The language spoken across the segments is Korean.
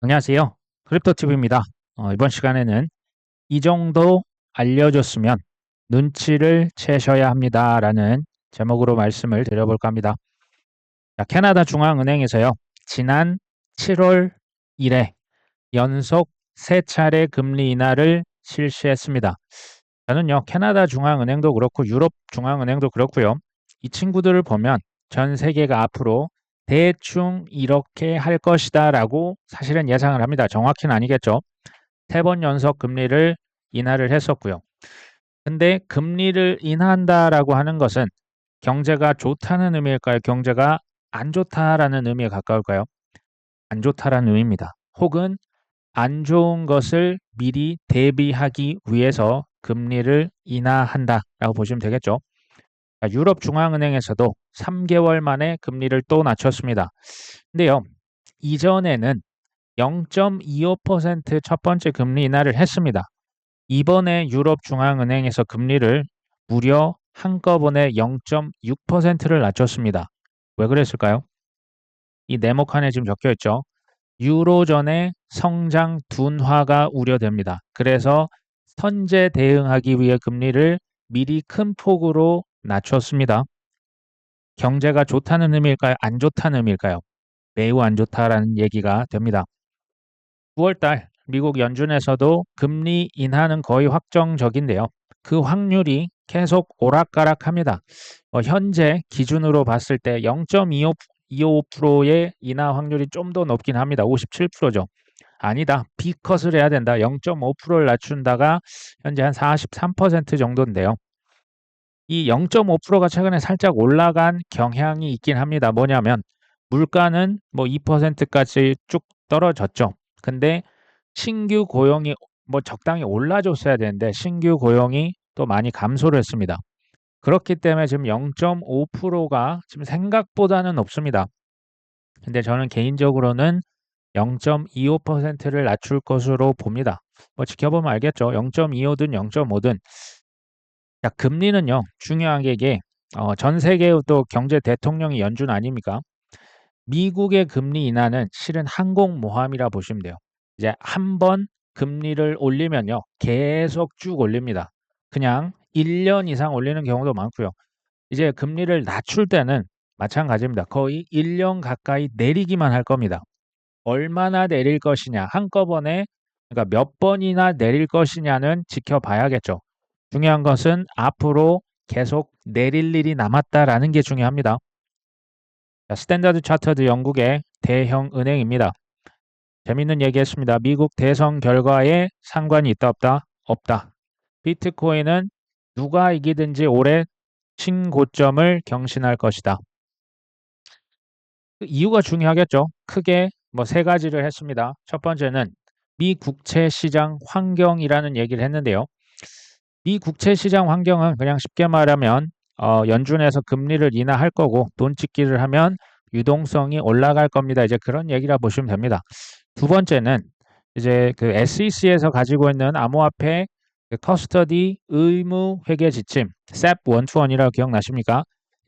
안녕하세요. 크립토TV입니다. 이번 시간에는 이 정도 알려줬으면 눈치를 채셔야 합니다라는 제목으로 말씀을 드려볼까 합니다. 자, 캐나다 중앙은행에서요. 지난 7월 1일 연속 3차례 금리 인하를 실시했습니다. 저는요, 캐나다 중앙은행도 그렇고 유럽 중앙은행도 그렇고요. 이 친구들을 보면 전 세계가 앞으로 대충 이렇게 할 것이다라고 사실은 예상을 합니다. 정확히는 아니겠죠. 3번 연속 금리를 인하를 했었고요. 근데 금리를 인하한다라고 하는 것은 경제가 좋다는 의미일까요? 경제가 안 좋다라는 의미에 가까울까요? 안 좋다라는 의미입니다. 혹은 안 좋은 것을 미리 대비하기 위해서 금리를 인하한다라고 보시면 되겠죠. 유럽 중앙은행에서도 3개월 만에 금리를 또 낮췄습니다. 근데요, 이전에는 0.25% 첫 번째 금리 인하를 했습니다. 이번에 유럽 중앙은행에서 금리를 무려 한꺼번에 0.6%를 낮췄습니다. 왜 그랬을까요? 이 네모칸에 지금 적혀 있죠. 유로존의 성장 둔화가 우려됩니다. 그래서 선제 대응하기 위해 금리를 미리 큰 폭으로 낮췄습니다. 경제가 좋다는 의미일까요? 안 좋다는 의미일까요? 매우 안 좋다라는 얘기가 됩니다. 9월달 미국 연준에서도 금리 인하는 거의 확정적인데요. 그 확률이 계속 오락가락합니다. 현재 기준으로 봤을 때 0.25%의 인하 확률이 좀 더 높긴 합니다. 57%죠. 아니다. B컷을 해야 된다. 0.5%를 낮춘다가 현재 한 43% 정도인데요. 이 0.5%가 최근에 살짝 올라간 경향이 있긴 합니다. 뭐냐면 물가는 뭐 2%까지 쭉 떨어졌죠. 근데 신규 고용이 뭐 적당히 올라줬어야 되는데 신규 고용이 또 많이 감소를 했습니다. 그렇기 때문에 지금 0.5%가 지금 생각보다는 높습니다. 근데 저는 개인적으로는 0.25%를 낮출 것으로 봅니다. 뭐 지켜보면 알겠죠. 0.25든 0.5든. 자, 금리는요, 중요한 게 이게 전 세계의 또 경제 대통령이 연준 아닙니까? 미국의 금리 인하는 실은 항공모함이라 보시면 돼요. 이제 한 번 금리를 올리면요, 계속 쭉 올립니다. 그냥 1년 이상 올리는 경우도 많고요. 이제 금리를 낮출 때는 마찬가지입니다. 거의 1년 가까이 내리기만 할 겁니다. 얼마나 내릴 것이냐, 한꺼번에 그러니까 몇 번이나 내릴 것이냐는 지켜봐야겠죠. 중요한 것은 앞으로 계속 내릴 일이 남았다라는 게 중요합니다. 자, 스탠다드 차터드 영국의 대형 은행입니다. 재밌는 얘기했습니다. 미국 대선 결과에 상관이 있다 없다? 없다. 비트코인은 누가 이기든지 올해 신고점을 경신할 것이다. 그 이유가 중요하겠죠. 크게 뭐 세 가지를 했습니다. 첫 번째는 미 국채 시장 환경이라는 얘기를 했는데요. 미 국채 시장 환경은 그냥 쉽게 말하면 연준에서 금리를 인하할 거고 돈 찍기를 하면 유동성이 올라갈 겁니다. 이제 그런 얘기라 보시면 됩니다. 두 번째는 이제 그 SEC에서 가지고 있는 암호화폐 그 커스터디 의무 회계 지침 SEP 121이라고 기억나십니까?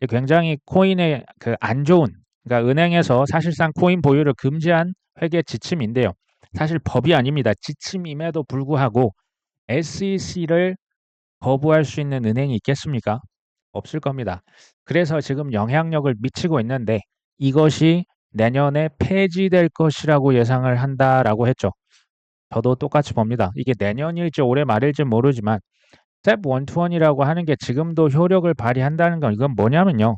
굉장히 코인의 그 안 좋은 그러니까 은행에서 사실상 코인 보유를 금지한 회계 지침인데요. 사실 법이 아닙니다. 지침임에도 불구하고 SEC를 거부할 수 있는 은행이 있겠습니까? 없을 겁니다. 그래서 지금 영향력을 미치고 있는데 이것이 내년에 폐지될 것이라고 예상을 한다라고 했죠. 저도 똑같이 봅니다. 이게 내년일지 올해 말일지 모르지만 스텝 121이라고 하는 게 지금도 효력을 발휘한다는 건 이건 뭐냐면요.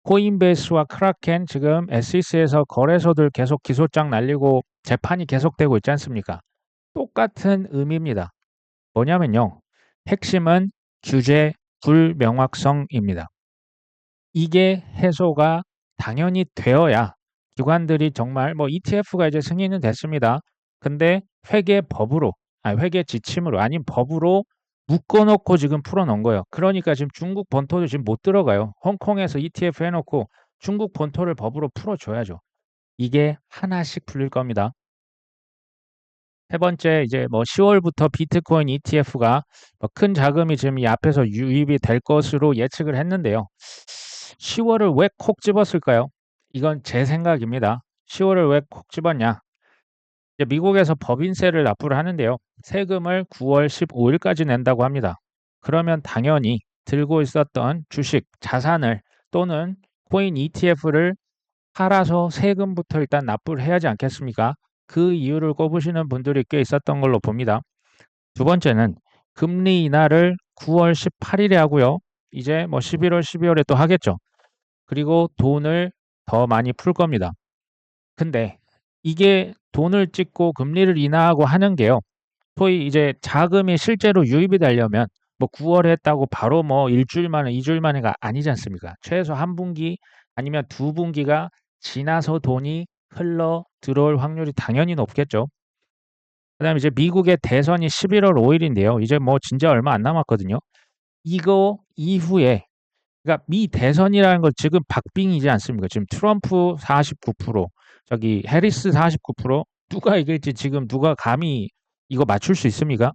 코인베이스와 크라켄 지금 SEC에서 거래소들 계속 기소장 날리고 재판이 계속되고 있지 않습니까? 똑같은 의미입니다. 뭐냐면요. 핵심은 규제 불명확성입니다. 이게 해소가 당연히 되어야 기관들이 정말 뭐 ETF가 이제 승인은 됐습니다. 근데 회계 법으로, 아니 회계 지침으로 아닌 법으로 묶어놓고 지금 풀어놓은 거예요. 그러니까 지금 중국 본토도 지금 못 들어가요. 홍콩에서 ETF 해놓고 중국 본토를 법으로 풀어줘야죠. 이게 하나씩 풀릴 겁니다. 세 번째 이제 뭐 10월부터 비트코인 ETF가 큰 자금이 지금 이 앞에서 유입이 될 것으로 예측을 했는데요. 10월을 왜 콕 집었을까요? 이건 제 생각입니다. 10월을 왜 콕 집었냐? 이제 미국에서 법인세를 납부를 하는데요. 세금을 9월 15일까지 낸다고 합니다. 그러면 당연히 들고 있었던 주식, 자산을 또는 코인 ETF를 팔아서 세금부터 일단 납부를 해야 하지 않겠습니까? 그 이유를 꼽으시는 분들이 꽤 있었던 걸로 봅니다. 두 번째는 금리 인하를 9월 18일에 하고요. 이제 뭐 11월, 12월에 또 하겠죠. 그리고 돈을 더 많이 풀 겁니다. 근데 이게 돈을 찍고 금리를 인하하고 하는 게요. 소위 이제 자금이 실제로 유입이 되려면 뭐 9월에 했다고 바로 뭐 일주일 만에, 2주일 만에가 아니지 않습니까? 최소 한 분기 아니면 두 분기가 지나서 돈이 흘러 들어올 확률이 당연히 높겠죠. 그다음에 이제 미국의 대선이 11월 5일인데요. 이제 뭐 진짜 얼마 안 남았거든요. 이거 이후에 그러니까 미 대선이라는 건 지금 박빙이지 않습니까? 지금 트럼프 49%, 저기 해리스 49%, 누가 이길지 지금 누가 감히 이거 맞출 수 있습니까?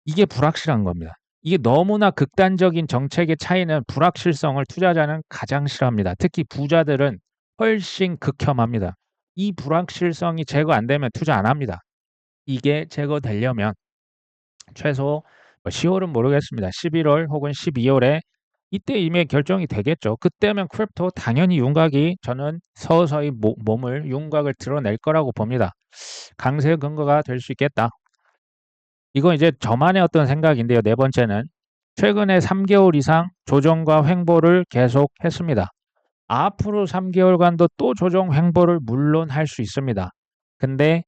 이게 불확실한 겁니다. 이게 너무나 극단적인 정책의 차이는 불확실성을 투자자는 가장 싫어합니다. 특히 부자들은 훨씬 극혐합니다. 이 불확실성이 제거 안 되면 투자 안 합니다. 이게 제거되려면 최소 10월은 모르겠습니다. 11월 혹은 12월에 이때 이미 결정이 되겠죠. 그때면 크립토 당연히 윤곽이 저는 서서히 몸을 윤곽을 드러낼 거라고 봅니다. 강세 근거가 될 수 있겠다. 이건 이제 저만의 어떤 생각인데요. 네 번째는 최근에 3개월 이상 조정과 횡보를 계속했습니다. 앞으로 3개월간도 또 조정 횡보를 물론 할 수 있습니다. 근데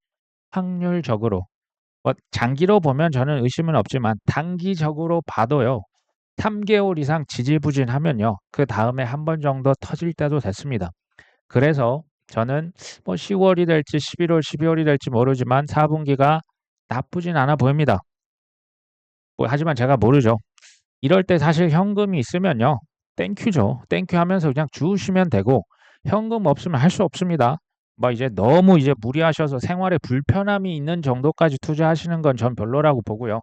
확률적으로 장기로 보면 저는 의심은 없지만 단기적으로 봐도요. 3개월 이상 지지부진하면요. 그 다음에 한 번 정도 터질 때도 됐습니다. 그래서 저는 뭐 10월이 될지 11월, 12월이 될지 모르지만 4분기가 나쁘진 않아 보입니다. 뭐 하지만 제가 모르죠. 이럴 때 사실 현금이 있으면요. 땡큐죠. 땡큐 하면서 그냥 주우시면 되고 현금 없으면 할 수 없습니다. 뭐 이제 너무 이제 무리하셔서 생활에 불편함이 있는 정도까지 투자하시는 건 전 별로라고 보고요.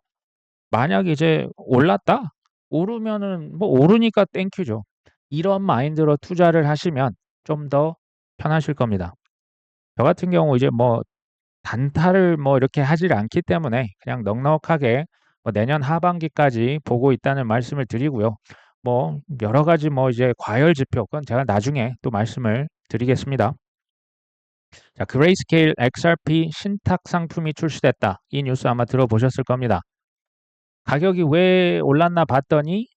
만약에 이제 올랐다? 오르면은 뭐 오르니까 땡큐죠. 이런 마인드로 투자를 하시면 좀 더 편하실 겁니다. 저 같은 경우 이제 뭐 단타를 뭐 이렇게 하질 않기 때문에 그냥 넉넉하게 뭐 내년 하반기까지 보고 있다는 말씀을 드리고요. 뭐 여러 가지 뭐 이제 과열 지표 그건 제가 나중에 또 말씀을 드리겠습니다. 자, 그레이스케일 XRP 신탁 상품이 출시됐다. 이 뉴스 아마 들어보셨을 겁니다. 가격이 왜 올랐나 봤더니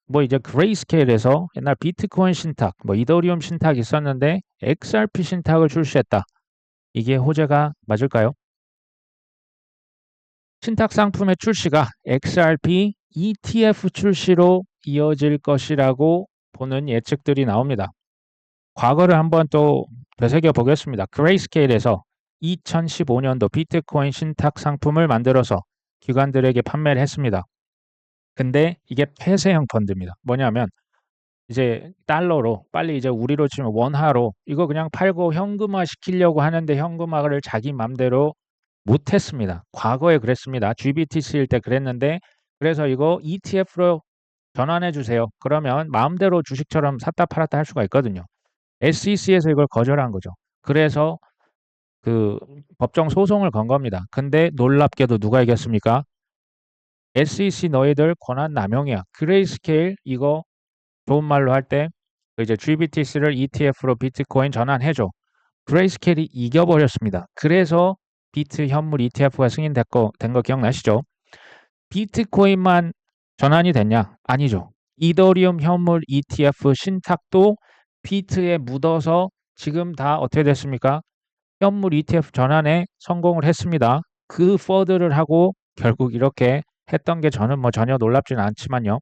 뭐 이제 그레이스케일에서 옛날 비트코인 신탁, 뭐 이더리움 신탁이 있었는데 XRP 신탁을 출시했다. 이게 호재가 맞을까요? 신탁 상품의 출시가 XRP ETF 출시로 이어질 것이라고 보는 예측들이 나옵니다. 과거를 한번 또 되새겨 보겠습니다. 그레이스케일에서 2015년도 비트코인 신탁 상품을 만들어서 기관들에게 판매를 했습니다. 근데 이게 폐쇄형 펀드입니다. 뭐냐면 이제 달러로 빨리 이제 우리로 치면 원화로 이거 그냥 팔고 현금화 시키려고 하는데 현금화를 자기 맘대로 못했습니다. 과거에 그랬습니다. GBTC일 때 그랬는데 그래서 이거 ETF로 전환해 주세요. 그러면 마음대로 주식처럼 샀다 팔았다 할 수가 있거든요. SEC에서 이걸 거절한 거죠. 그래서 그 법정 소송을 건 겁니다. 근데 놀랍게도 누가 이겼습니까? SEC 너희들 권한 남용이야. 그레이스케일 이거 좋은 말로 할 때 이제 GBTC를 ETF로 비트코인 전환해줘. 그레이스케일이 이겨버렸습니다. 그래서 비트 현물 ETF가 된 거 기억나시죠? 비트코인만 전환이 됐냐? 아니죠. 이더리움 현물 ETF 신탁도 비트에 묻어서 지금 다 어떻게 됐습니까? 현물 ETF 전환에 성공을 했습니다. 그 퍼드를 하고 결국 이렇게 했던 게 저는 뭐 전혀 놀랍지는 않지만요.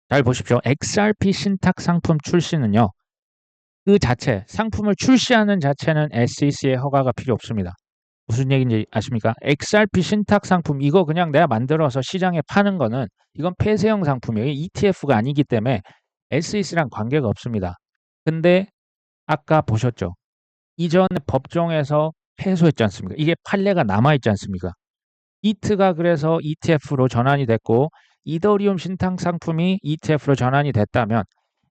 잘 보십시오. XRP 신탁 상품 출시는요. 그 자체, 상품을 출시하는 자체는 SEC의 허가가 필요 없습니다. 무슨 얘기인지 아십니까? XRP 신탁 상품 이거 그냥 내가 만들어서 시장에 파는 거는 이건 폐쇄형 상품이에요. ETF가 아니기 때문에 SEC랑 관계가 없습니다. 근데 아까 보셨죠? 이전에 법정에서 패소했지 않습니까? 이게 판례가 남아있지 않습니까? 이트가 그래서 ETF로 전환이 됐고 이더리움 신탁 상품이 ETF로 전환이 됐다면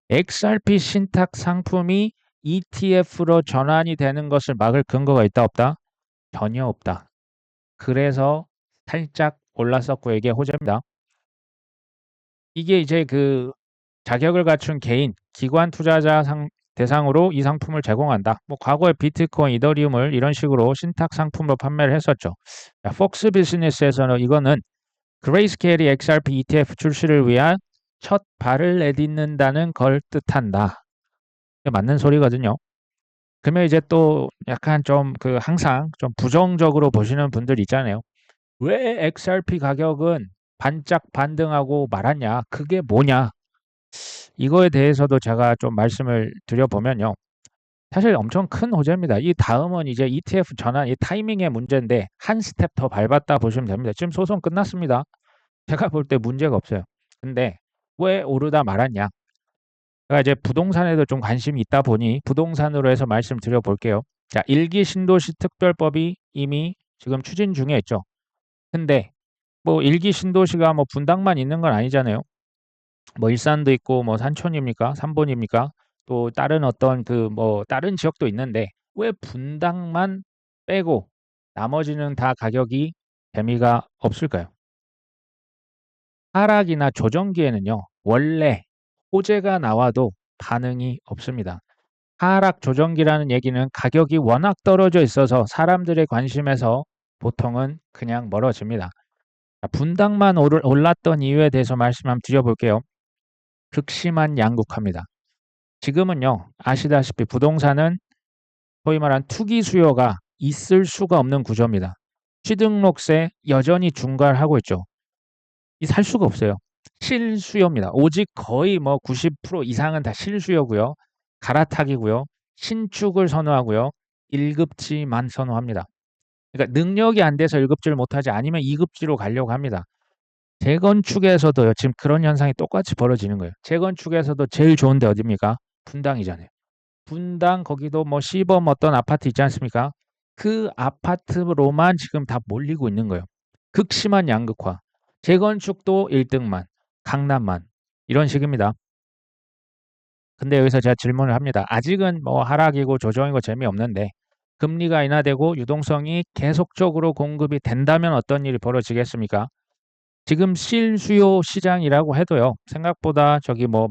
XRP 신탁 상품이 ETF로 전환이 되는 것을 막을 근거가 있다 없다? 전혀 없다. 그래서 살짝 올랐었고 이게 호재입니다. 이게 이제 그 자격을 갖춘 개인, 기관 투자자 대상으로 이 상품을 제공한다. 뭐 과거에 비트코인, 이더리움을 이런 식으로 신탁 상품으로 판매를 했었죠. 자, 폭스 비즈니스에서는 이거는 그레이스케일이 XRP ETF 출시를 위한 첫 발을 내딛는다는 걸 뜻한다. 이게 맞는 소리거든요. 그러면 이제 또 약간 좀 그 항상 좀 부정적으로 보시는 분들 있잖아요. 왜 XRP 가격은 반짝 반등하고 말았냐? 그게 뭐냐? 이거에 대해서도 제가 좀 말씀을 드려보면요. 사실 엄청 큰 호재입니다. 이 다음은 이제 ETF 전환, 이 타이밍의 문제인데 한 스텝 더 밟았다 보시면 됩니다. 지금 소송 끝났습니다. 제가 볼 때 문제가 없어요. 근데 왜 오르다 말았냐? 제가 이제 부동산에도 좀 관심이 있다 보니 부동산으로 해서 말씀드려 볼게요. 자, 일기 신도시 특별법이 이미 지금 추진 중에 있죠. 근데 뭐 일기 신도시가 뭐 분당만 있는 건 아니잖아요. 뭐 일산도 있고 뭐 산촌입니까? 삼본입니까? 또 다른 어떤 그 뭐 다른 지역도 있는데 왜 분당만 빼고 나머지는 다 가격이 재미가 없을까요? 하락이나 조정기에는요, 원래 호재가 나와도 반응이 없습니다. 하락 조정기라는 얘기는 가격이 워낙 떨어져 있어서 사람들의 관심에서 보통은 그냥 멀어집니다. 분당만 올랐던 이유에 대해서 말씀 한번 드려볼게요. 극심한 양극화입니다. 지금은요, 아시다시피 부동산은 소위 말한 투기 수요가 있을 수가 없는 구조입니다. 취등록세 여전히 중과하고 있죠. 이 살 수가 없어요. 실수요입니다. 오직 거의 뭐 90% 이상은 다 실수요고요. 갈아타기고요. 신축을 선호하고요. 1급지만 선호합니다. 그러니까 능력이 안 돼서 1급지를 못하지 아니면 2급지로 가려고 합니다. 재건축에서도요. 지금 그런 현상이 똑같이 벌어지는 거예요. 재건축에서도 제일 좋은 데 어디입니까? 분당이잖아요. 분당 거기도 뭐 시범 어떤 아파트 있지 않습니까? 그 아파트로만 지금 다 몰리고 있는 거예요. 극심한 양극화. 재건축도 1등만, 강남만 이런 식입니다. 근데 여기서 제가 질문을 합니다. 아직은 뭐 하락이고 조정이고 재미없는데 금리가 인하되고 유동성이 계속적으로 공급이 된다면 어떤 일이 벌어지겠습니까? 지금 실수요 시장이라고 해도요. 생각보다 저기 뭐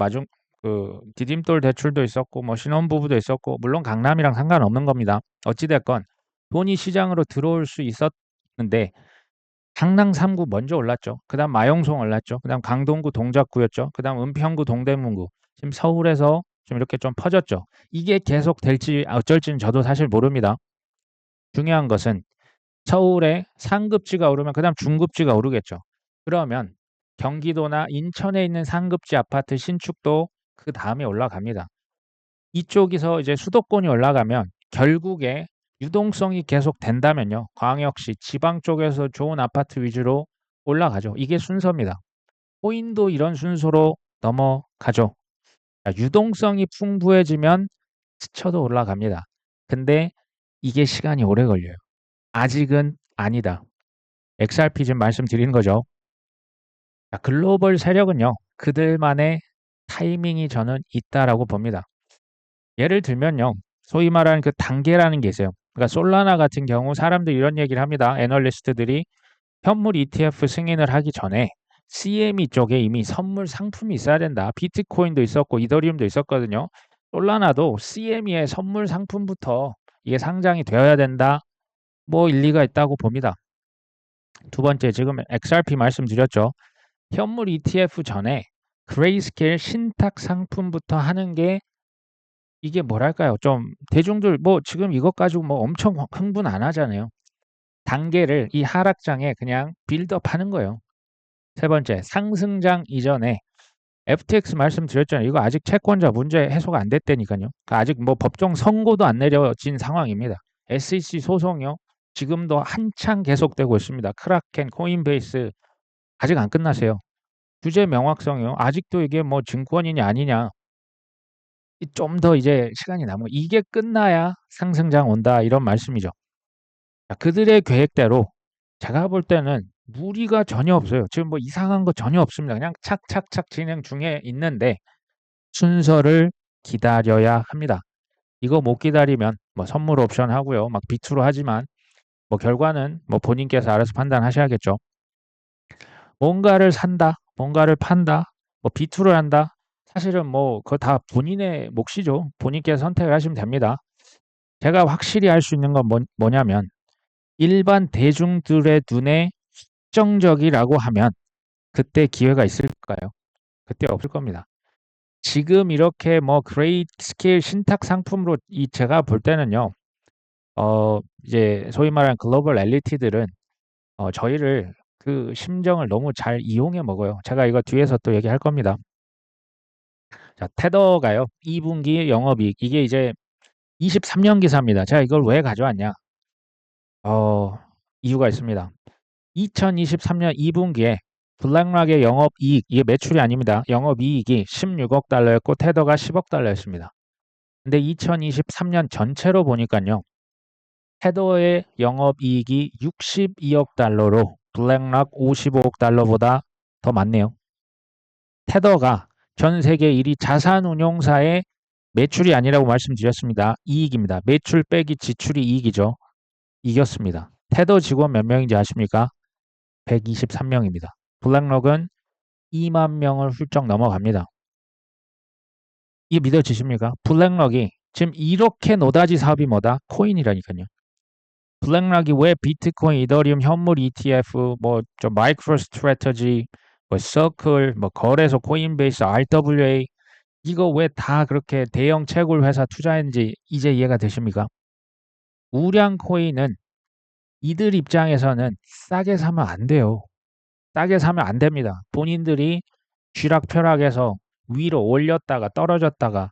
그 디딤돌 대출도 있었고 뭐 신혼부부도 있었고 물론 강남이랑 상관없는 겁니다. 어찌 됐건 돈이 시장으로 들어올 수 있었는데 강남 3구 먼저 올랐죠. 그다음 마용성 올랐죠. 그다음 강동구 동작구였죠. 그다음 은평구 동대문구. 지금 서울에서 좀 이렇게 좀 퍼졌죠. 이게 계속 될지 어쩔지는 저도 사실 모릅니다. 중요한 것은 서울에 상급지가 오르면 그다음 중급지가 오르겠죠. 그러면 경기도나 인천에 있는 상급지 아파트 신축도 그 다음에 올라갑니다. 이쪽에서 이제 수도권이 올라가면 결국에 유동성이 계속 된다면요. 광역시, 지방 쪽에서 좋은 아파트 위주로 올라가죠. 이게 순서입니다. 코인도 이런 순서로 넘어가죠. 유동성이 풍부해지면 스쳐도 올라갑니다. 근데 이게 시간이 오래 걸려요. 아직은 아니다. XRP 좀 말씀드리는 거죠. 글로벌 세력은요, 그들만의 타이밍이 저는 있다라고 봅니다. 예를 들면요, 소위 말하는 그 단계라는 게 있어요. 그러니까 솔라나 같은 경우 사람들이 이런 얘기를 합니다. 애널리스트들이 현물 ETF 승인을 하기 전에 CME 쪽에 이미 선물 상품이 있어야 된다. 비트코인도 있었고 이더리움도 있었거든요. 솔라나도 CME의 선물 상품부터 이게 상장이 되어야 된다. 뭐 일리가 있다고 봅니다. 두 번째, 지금 XRP 말씀드렸죠. 현물 ETF 전에 그레이스케일 신탁 상품부터 하는 게 이게 뭐랄까요? 좀 대중들 뭐 지금 이것 가지고 뭐 엄청 흥분 안 하잖아요. 단계를 이 하락장에 그냥 빌드업 하는 거예요. 세 번째, 상승장 이전에 FTX 말씀드렸잖아요. 이거 아직 채권자 문제 해소가 안 됐다니까요. 그러니까 아직 뭐 법정 선고도 안 내려진 상황입니다. SEC 소송이요. 지금도 한창 계속되고 있습니다. 크라켄, 코인베이스 아직 안 끝났어요. 규제 명확성이요. 아직도 이게 뭐 증권이냐 아니냐. 좀 더 이제 시간이 남고 이게 끝나야 상승장 온다 이런 말씀이죠. 그들의 계획대로 제가 볼 때는 무리가 전혀 없어요. 지금 뭐 이상한 거 전혀 없습니다. 그냥 착착착 진행 중에 있는데 순서를 기다려야 합니다. 이거 못 기다리면 뭐 선물 옵션 하고요. 막 비투로 하지만 뭐 결과는 뭐 본인께서 알아서 판단하셔야겠죠. 뭔가를 산다, 뭔가를 판다, 뭐 비투를 한다. 사실은 뭐 그거 다 본인의 몫이죠. 본인께서 선택을 하시면 됩니다. 제가 확실히 알 수 있는 건 뭐냐면 일반 대중들의 눈에 확정적이라고 하면 그때 기회가 있을까요? 그때 없을 겁니다. 지금 이렇게 뭐 그레이트 스케일 신탁 상품으로 이 제가 볼 때는요. 이제 소위 말하는 글로벌 엘리트들은 저희를 그 심정을 너무 잘 이용해 먹어요. 제가 이거 뒤에서 또 얘기할 겁니다. 자, 테더가요. 2분기 영업이익 이게 이제 23년 기사입니다. 제가 이걸 왜 가져왔냐? 어, 이유가 있습니다. 2023년 2분기에 블랙락의 영업이익, 이게 매출이 아닙니다. 영업이익이 16억 달러였고 테더가 10억 달러였습니다. 근데 2023년 전체로 보니까요. 테더의 영업이익이 62억 달러로 블랙락 55억 달러보다 더 많네요. 테더가 전 세계 1위 자산운용사의 매출이 아니라고 말씀드렸습니다. 이익입니다. 매출 빼기 지출이 이익이죠. 이겼습니다. 테더 직원 몇 명인지 아십니까? 123명입니다. 블랙록은 2만 명을 훌쩍 넘어갑니다. 이게 믿어지십니까? 블랙록이 지금 이렇게 노다지 사업이 뭐다? 코인이라니까요. 블랙락이 왜 비트코인, 이더리움, 현물 ETF, 저 마이크로 스트래터지, 뭐 서클, 뭐 거래소, 코인베이스, RWA 이거 왜 다 그렇게 대형 채굴 회사 투자했는지 이제 이해가 되십니까? 우량 코인은 이들 입장에서는 싸게 사면 안 돼요. 싸게 사면 안 됩니다. 본인들이 쥐락펴락해서 위로 올렸다가 떨어졌다가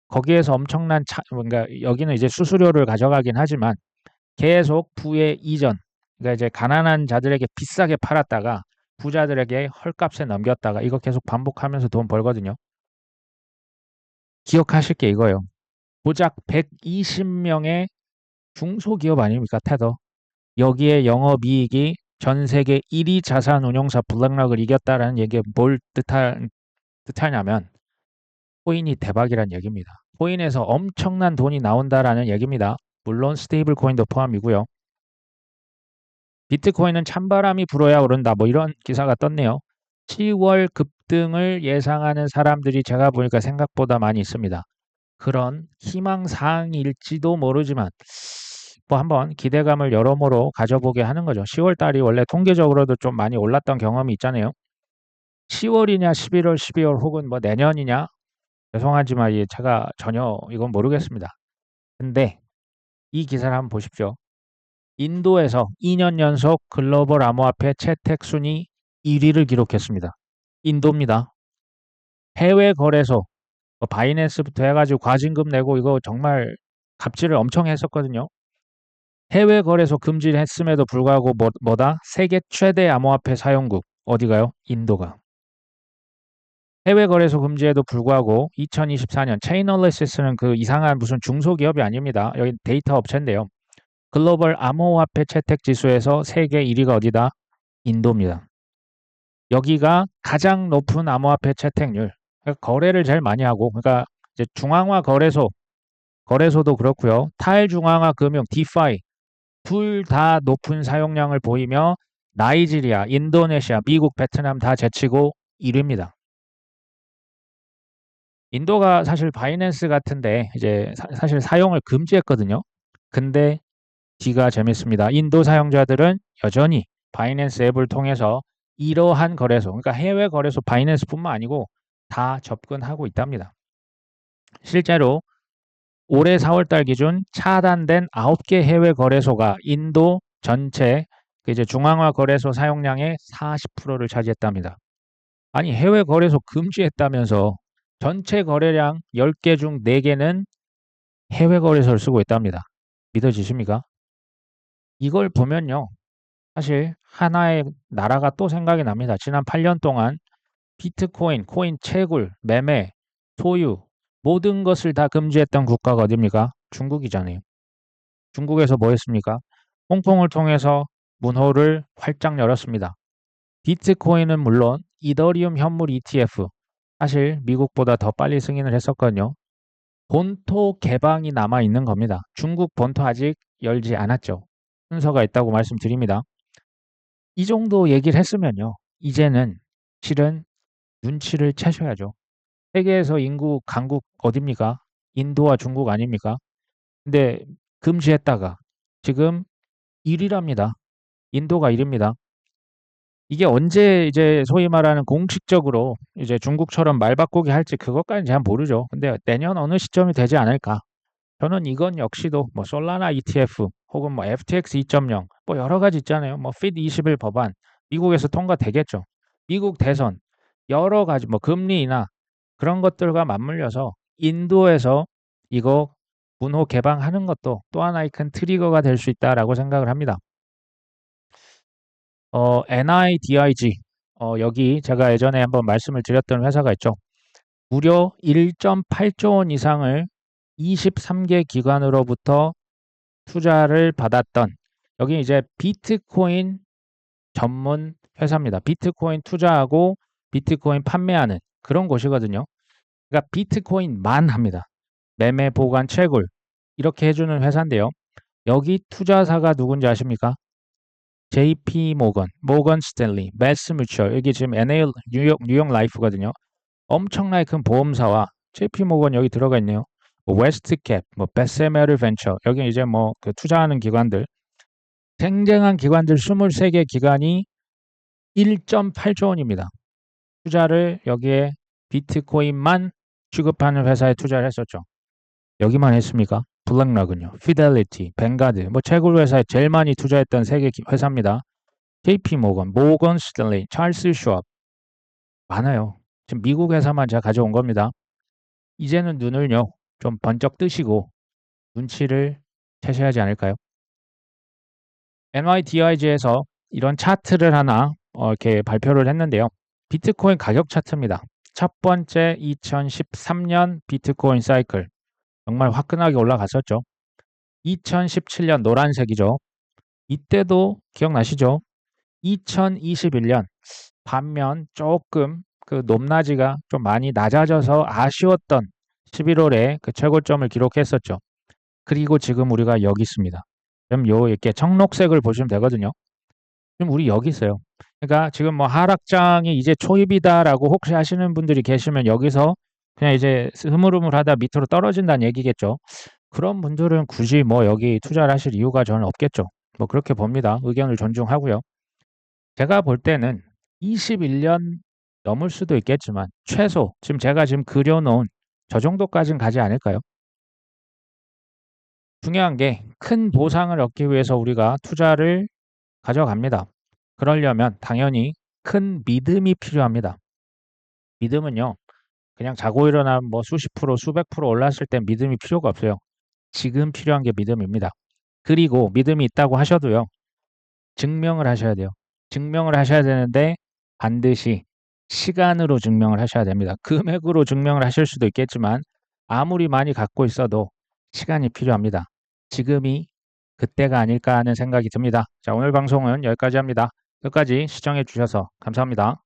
거기에서 엄청난 그러니까 여기는 이제 수수료를 가져가긴 하지만 계속 부의 이전, 그러니까 이제 가난한 자들에게 비싸게 팔았다가 부자들에게 헐값에 넘겼다가 이거 계속 반복하면서 돈 벌거든요. 기억하실 게 이거예요. 고작 120명의 중소기업 아닙니까, 테더. 여기에 영업이익이 전 세계 1위 자산운용사 블랙락을 이겼다라는 얘기에 뭘 뜻하냐면 코인이 대박이란 얘기입니다. 코인에서 엄청난 돈이 나온다라는 얘기입니다. 물론 스테이블 코인도 포함이고요. 비트코인은 찬바람이 불어야 오른다. 뭐 이런 기사가 떴네요. 10월 급등을 예상하는 사람들이 제가 보니까 생각보다 많이 있습니다. 그런 희망사항일지도 모르지만 뭐 한번 기대감을 여러모로 가져보게 하는 거죠. 10월 달이 원래 통계적으로도 좀 많이 올랐던 경험이 있잖아요. 10월이냐 11월, 12월 혹은 뭐 내년이냐 죄송하지만 제가 전혀 이건 모르겠습니다. 근데 이 기사를 한번 보십시오. 인도에서 2년 연속 글로벌 암호화폐 채택 순위 1위를 기록했습니다. 인도입니다. 해외 거래소, 바이낸스부터 해가지고 과징금 내고 이거 정말 갑질을 엄청 했었거든요. 해외 거래소 금지를 했음에도 불구하고 뭐다? 세계 최대 암호화폐 사용국 어디가요? 인도가. 해외 거래소 금지에도 불구하고 2024년 체인얼리시스는 그 이상한 무슨 중소기업이 아닙니다. 여기 데이터 업체인데요. 글로벌 암호화폐 채택 지수에서 세계 1위가 어디다? 인도입니다. 여기가 가장 높은 암호화폐 채택률, 그러니까 거래를 제일 많이 하고, 그러니까 이제 중앙화 거래소도 그렇고요. 탈중앙화 금융, 디파이 둘 다 높은 사용량을 보이며 나이지리아, 인도네시아, 미국, 베트남 다 제치고 1위입니다. 인도가 사실 바이낸스 같은데 이제 사실 사용을 금지했거든요. 근데 뒤가 재밌습니다. 인도 사용자들은 여전히 바이낸스 앱을 통해서 이러한 거래소, 그러니까 해외 거래소 바이낸스뿐만 아니고 다 접근하고 있답니다. 실제로 올해 4월달 기준 차단된 9개 해외 거래소가 인도 전체 그 이제 중앙화 거래소 사용량의 40%를 차지했답니다. 아니 해외 거래소 금지했다면서 전체 거래량 10개 중 4개는 해외 거래소를 쓰고 있답니다. 믿어지십니까? 이걸 보면요. 사실 하나의 나라가 또 생각이 납니다. 지난 8년 동안 비트코인, 코인 채굴, 매매, 소유 모든 것을 다 금지했던 국가가 어디입니까? 중국이잖아요. 중국에서 뭐 했습니까? 홍콩을 통해서 문호를 활짝 열었습니다. 비트코인은 물론 이더리움 현물 ETF 사실 미국보다 더 빨리 승인을 했었거든요. 본토 개방이 남아 있는 겁니다. 중국 본토 아직 열지 않았죠. 순서가 있다고 말씀드립니다. 이 정도 얘기를 했으면요. 이제는 실은 눈치를 채셔야죠. 세계에서 인구 강국 어딥니까? 인도와 중국 아닙니까? 근데 금지했다가 지금 1위랍니다. 인도가 1위입니다. 이게 언제 이제 소위 말하는 공식적으로 이제 중국처럼 말 바꾸기 할지 그것까지는 잘 모르죠. 근데 내년 어느 시점이 되지 않을까? 저는 이건 역시도 뭐 솔라나 ETF 혹은 뭐 FTX 2.0 뭐 여러 가지 있잖아요. 뭐 FIT 21 법안 미국에서 통과되겠죠. 미국 대선 여러 가지 뭐 금리 인하 그런 것들과 맞물려서 인도에서 이거 분호 개방하는 것도 또 하나의 큰 트리거가 될 수 있다라고 생각을 합니다. NIDIG 여기 제가 예전에 한번 말씀을 드렸던 회사가 있죠. 무려 1.8조 원 이상을 23개 기관으로부터 투자를 받았던 여기 이제 비트코인 전문 회사입니다. 비트코인 투자하고 비트코인 판매하는 그런 곳이거든요. 그러니까 비트코인만 합니다. 매매, 보관, 채굴 이렇게 해주는 회사인데요. 여기 투자사가 누군지 아십니까? JP 모건, 모건 스탠리, 매스뮤추얼 여기 지금 NA 뉴욕 라이프거든요. 엄청나게 큰 보험사와 JP 모건 여기 들어가 있네요. 뭐 웨스트캡, 뭐 베스메르 벤처 여기 이제 뭐 그 투자하는 기관들 쟁쟁한 기관들 23개 기관이 1.8조 원입니다. 투자를 여기에 비트코인만 취급하는 회사에 투자를 했었죠. 여기만 했습니까? 블랙락은요. 피델리티, 뱅가드, 뭐 채굴 회사에 제일 많이 투자했던 세계 회사입니다. JP 모건, 모건 스탠리, 찰스 슈왑 많아요. 지금 미국 회사만 제가 가져온 겁니다. 이제는 눈을요 좀 번쩍 뜨시고 눈치를 채셔야 하지 않을까요? NYDIG에서 이런 차트를 하나 이렇게 발표를 했는데요. 비트코인 가격 차트입니다. 첫 번째 2013년 비트코인 사이클 정말 화끈하게 올라갔었죠. 2017년 노란색이죠. 이때도 기억나시죠? 2021년 반면 조금 그 높낮이가 좀 많이 낮아져서 아쉬웠던 11월에 그 최고점을 기록했었죠. 그리고 지금 우리가 여기 있습니다. 그럼 요 이렇게 청록색을 보시면 되거든요. 지금 우리 여기 있어요. 그러니까 지금 뭐 하락장이 이제 초입이다라고 혹시 하시는 분들이 계시면 여기서 그냥 이제 흐물흐물하다 밑으로 떨어진다는 얘기겠죠. 그런 분들은 굳이 뭐 여기 투자를 하실 이유가 저는 없겠죠. 뭐 그렇게 봅니다. 의견을 존중하고요. 제가 볼 때는 21년 넘을 수도 있겠지만 최소 지금 제가 지금 그려놓은 저 정도까지는 가지 않을까요? 중요한 게 큰 보상을 얻기 위해서 우리가 투자를 가져갑니다. 그러려면 당연히 큰 믿음이 필요합니다. 믿음은요, 그냥 자고 일어나면 뭐 수십 프로, 수백 프로 올랐을 땐 믿음이 필요가 없어요. 지금 필요한 게 믿음입니다. 그리고 믿음이 있다고 하셔도요, 증명을 하셔야 돼요. 증명을 하셔야 되는데 반드시 시간으로 증명을 하셔야 됩니다. 금액으로 증명을 하실 수도 있겠지만 아무리 많이 갖고 있어도 시간이 필요합니다. 지금이 그때가 아닐까 하는 생각이 듭니다. 자, 오늘 방송은 여기까지 합니다. 끝까지 시청해 주셔서 감사합니다.